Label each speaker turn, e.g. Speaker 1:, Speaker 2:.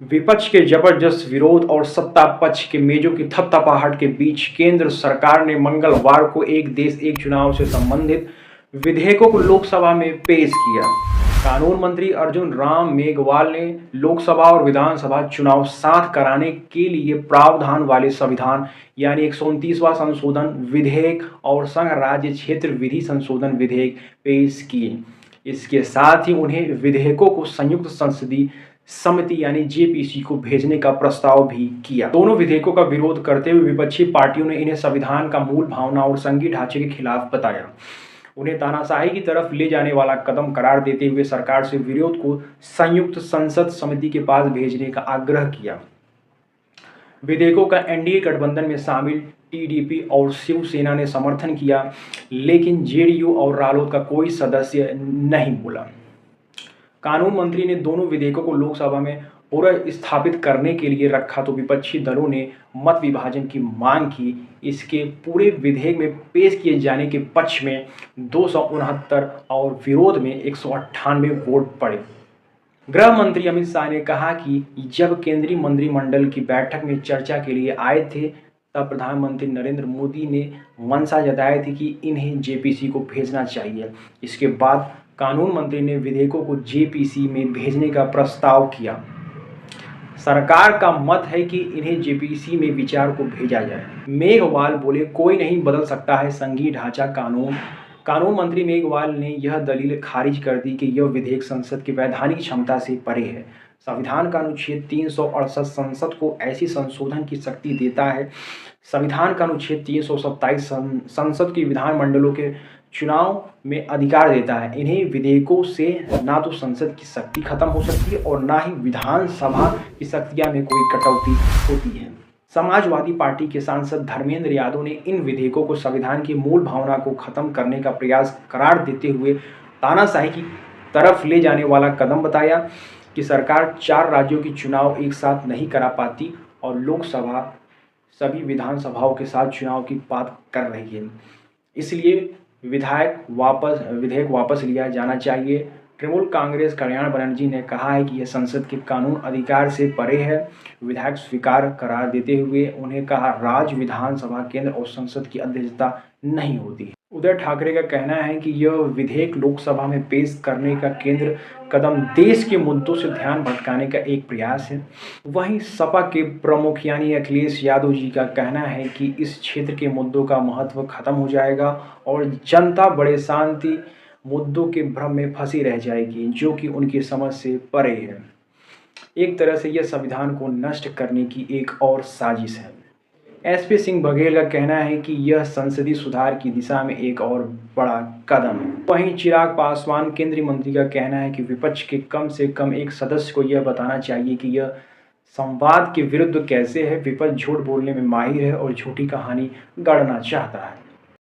Speaker 1: विपक्ष के जबरदस्त विरोध और सत्ता पक्ष के मेजों की थपथपाहट के बीच केंद्र सरकार ने मंगलवार को एक देश एक चुनाव से संबंधित विधेयकों को लोकसभा में पेश किया। कानून मंत्री अर्जुन राम मेघवाल ने लोकसभा और विधानसभा चुनाव साथ कराने के लिए प्रावधान वाले संविधान यानी 129वां संशोधन विधेयक और संघ राज्य क्षेत्र विधि संशोधन विधेयक पेश किए। इसके साथ ही उन्हें विधेयकों को संयुक्त संसदीय समिति यानी जेपीसी को भेजने का प्रस्ताव भी किया। दोनों विधेयकों का विरोध करते हुए विपक्षी पार्टियों ने इन्हें संविधान का मूल भावना और संघीय ढांचे के खिलाफ बताया। उन्हें तानाशाही की तरफ ले जाने वाला कदम करार देते हुए सरकार से विरोध को संयुक्त संसद समिति के पास भेजने का आग्रह किया। विधेयकों का एनडीए गठबंधन में शामिल टीडीपी और शिवसेना ने समर्थन किया, लेकिन जेडीयू और रालोद का कोई सदस्य नहीं बोला। कानून मंत्री ने दोनों विधेयकों को लोकसभा में पुनर्स्थापित करने के लिए रखा तो विपक्षी दलों ने मत विभाजन की मांग की। इसके पूरे विधेयक में पेश किए जाने के पक्ष में 269 और विरोध में 198 वोट पड़े। गृह मंत्री अमित शाह ने कहा कि जब केंद्रीय मंत्रिमंडल की बैठक में चर्चा के लिए आए थे तब प्रधानमंत्री नरेंद्र मोदी ने मंशा जताई थी कि इन्हें जेपीसी को भेजना चाहिए। इसके बाद कानून मंत्री ने विधेयकों को जेपीसी में भेजने का प्रस्ताव किया। सरकार का मत है कि इन्हें जेपीसी में विचार को भेजा जाए। मेघवाल बोले, कोई नहीं बदल सकता है संघीय ढांचा कानून मंत्री मेघवाल ने यह दलील खारिज कर दी कि यह विधेयक संसद की वैधानिक क्षमता से परे है। संविधान का अनुच्छेद 368 संसद को ऐसी संशोधन की शक्ति देता है। संविधान का अनुच्छेद 327 संसद की विधानमंडलों के चुनाव में अधिकार देता है। इन्हें विधेयकों से ना तो संसद की शक्ति खत्म हो सकती है और ना ही विधानसभा की शक्तियां में कोई कटौती होती है। समाजवादी पार्टी के सांसद धर्मेंद्र यादव ने इन विधेयकों को संविधान की मूल भावना को खत्म करने का प्रयास करार देते हुए तानाशाही की तरफ ले जाने वाला कदम बताया कि सरकार 4 राज्यों की चुनाव एक साथ नहीं करा पाती और लोकसभा सभी विधानसभाओं के साथ चुनाव की बात कर रही है, इसलिए विधेयक वापस लिया जाना चाहिए। तृणमूल कांग्रेस कल्याण बनर्जी ने कहा है कि यह संसद के कानून अधिकार से परे है। विधेयक स्वीकार करार देते हुए उन्हें कहा, राज्य विधानसभा केंद्र और संसद की अध्यक्षता नहीं होती। उद्धव ठाकरे का कहना है कि यह विधेयक लोकसभा में पेश करने का केंद्र कदम देश के मुद्दों से ध्यान भटकाने का एक प्रयास है। वहीं सपा के प्रमुख यानी अखिलेश यादव जी का कहना है कि इस क्षेत्र के मुद्दों का महत्व खत्म हो जाएगा और जनता बड़े शांति मुद्दों के भ्रम में फंसी रह जाएगी, जो कि उनकी समझ से परे है। एक तरह से यह संविधान को नष्ट करने की एक और साजिश है। एसपी सिंह बघेल का कहना है कि यह संसदीय सुधार की दिशा में एक और बड़ा कदम है। वहीं चिराग पासवान केंद्रीय मंत्री का कहना है कि विपक्ष के कम से कम एक सदस्य को यह बताना चाहिए कि यह संवाद के विरुद्ध कैसे है। विपक्ष झूठ बोलने में माहिर है और झूठी कहानी गढ़ना चाहता है।